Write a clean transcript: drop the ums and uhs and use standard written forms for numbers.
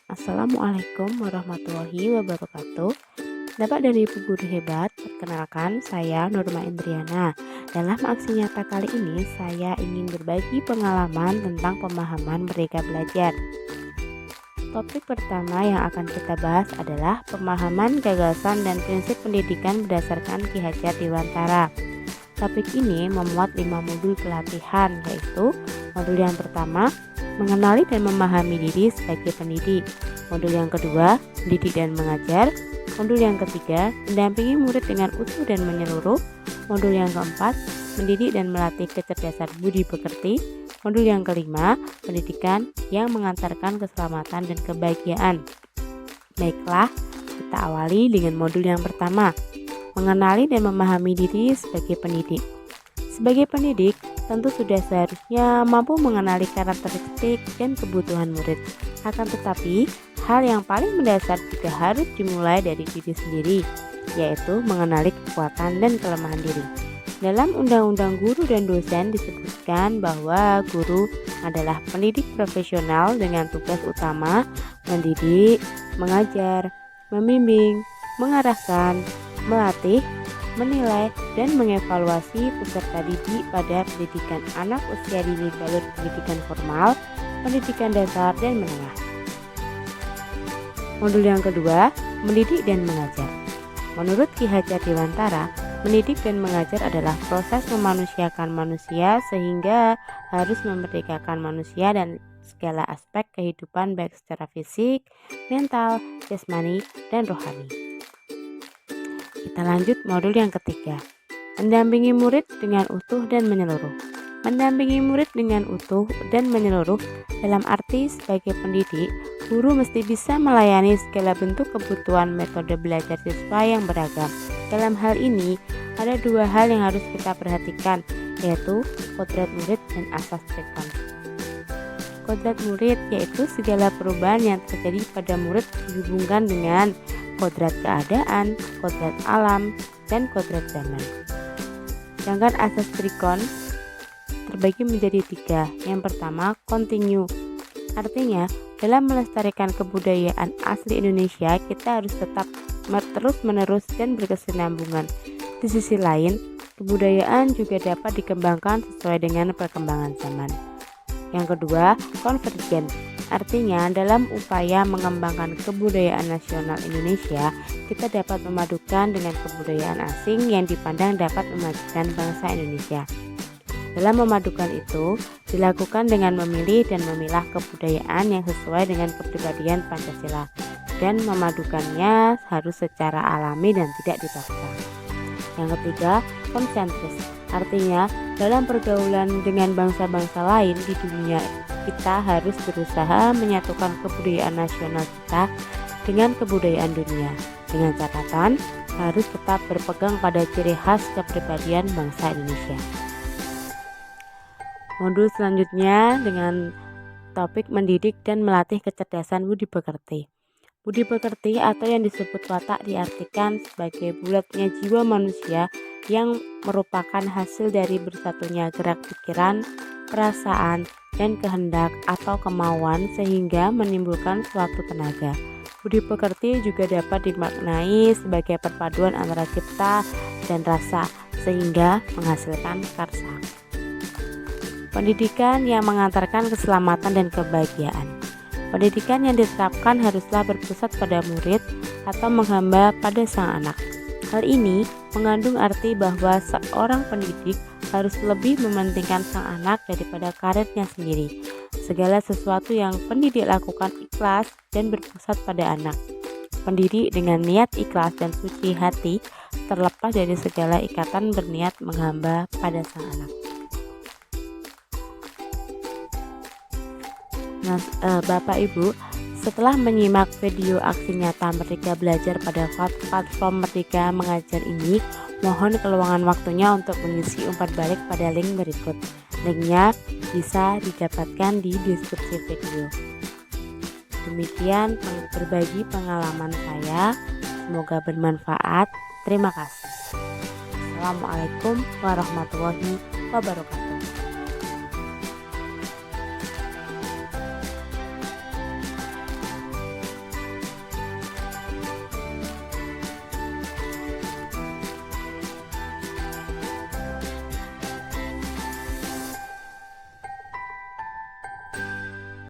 Assalamualaikum warahmatullahi wabarakatuh. Dapat dari Ibu Guru Hebat, perkenalkan saya Nurma Indriana. Dalam aksi nyata kali ini, saya ingin berbagi pengalaman tentang pemahaman Merdeka Belajar. Topik pertama yang akan kita bahas adalah pemahaman, gagasan, dan prinsip pendidikan berdasarkan Ki Hajar Dewantara. Topik ini memuat 5 modul pelatihan, yaitu modul yang pertama, mengenali dan memahami diri sebagai pendidik. Modul yang kedua, mendidik dan mengajar. Modul yang ketiga, mendampingi murid dengan utuh dan menyeluruh. Modul yang keempat, mendidik dan melatih kecerdasan budi pekerti. Modul yang kelima, pendidikan yang mengantarkan keselamatan dan kebahagiaan. Baiklah, kita awali dengan modul yang pertama, mengenali dan memahami diri sebagai pendidik. Sebagai pendidik, tentu sudah seharusnya mampu mengenali karakteristik dan kebutuhan murid. Akan tetapi, hal yang paling mendasar juga harus dimulai dari diri sendiri, yaitu mengenali kekuatan dan kelemahan diri. Dalam Undang-Undang Guru dan Dosen disebutkan bahwa guru adalah pendidik profesional dengan tugas utama mendidik, mengajar, membimbing, mengarahkan, melatih, menilai, dan mengevaluasi peserta didik pada pendidikan anak usia dini jalur pendidikan formal, pendidikan dasar, dan menengah. Modul yang kedua, mendidik dan mengajar. Menurut Ki Hajar Dewantara, mendidik dan mengajar adalah proses memanusiakan manusia sehingga harus memerdekakan manusia dan segala aspek kehidupan baik secara fisik, mental, jasmani, dan rohani. Kita lanjut modul yang ketiga, mendampingi murid dengan utuh dan menyeluruh. Mendampingi murid dengan utuh dan menyeluruh dalam arti sebagai pendidik, guru mesti bisa melayani segala bentuk kebutuhan metode belajar siswa yang beragam. Dalam hal ini, ada dua hal yang harus kita perhatikan, yaitu kodrat murid dan asas prikon. Kodrat murid yaitu segala perubahan yang terjadi pada murid dihubungkan dengan kodrat keadaan, kodrat alam, dan kodrat zaman. Sedangkan asas prikon terbagi menjadi 3. Yang pertama, continue. Artinya, dalam melestarikan kebudayaan asli Indonesia, kita harus tetap terus-menerus dan berkesinambungan. Di sisi lain, kebudayaan juga dapat dikembangkan sesuai dengan perkembangan zaman. Yang kedua, convergent. Artinya, dalam upaya mengembangkan kebudayaan nasional Indonesia, kita dapat memadukan dengan kebudayaan asing yang dipandang dapat memajukan bangsa Indonesia. Dalam memadukan itu, dilakukan dengan memilih dan memilah kebudayaan yang sesuai dengan kepribadian Pancasila, dan memadukannya harus secara alami dan tidak dipaksa. Yang ketiga, konsentris. Artinya, dalam pergaulan dengan bangsa-bangsa lain di dunia, kita harus berusaha menyatukan kebudayaan nasional kita dengan kebudayaan dunia. Dengan catatan, harus tetap berpegang pada ciri khas kepribadian bangsa Indonesia. Modul selanjutnya dengan topik mendidik dan melatih kecerdasan budi pekerti. Budi pekerti atau yang disebut watak diartikan sebagai bulatnya jiwa manusia yang merupakan hasil dari bersatunya gerak pikiran, perasaan, dan kehendak atau kemauan sehingga menimbulkan suatu tenaga. Budi pekerti juga dapat dimaknai sebagai perpaduan antara cipta dan rasa sehingga menghasilkan karsa. Pendidikan yang mengantarkan keselamatan dan kebahagiaan. Pendidikan yang diterapkan haruslah berpusat pada murid atau menghamba pada sang anak. Hal ini mengandung arti bahwa seorang pendidik harus lebih mementingkan sang anak daripada karirnya sendiri. Segala sesuatu yang pendidik lakukan ikhlas dan berpusat pada anak. Pendidik dengan niat ikhlas dan suci hati terlepas dari segala ikatan berniat menghamba pada sang anak. Nah, Bapak Ibu, setelah menyimak video aksi nyata Merdeka Belajar pada platform Merdeka Mengajar ini, mohon keluangan waktunya untuk mengisi umpan balik pada link berikut. Linknya bisa didapatkan di deskripsi video. Demikian berbagi pengalaman saya, semoga bermanfaat. Terima kasih. Assalamualaikum warahmatullahi wabarakatuh.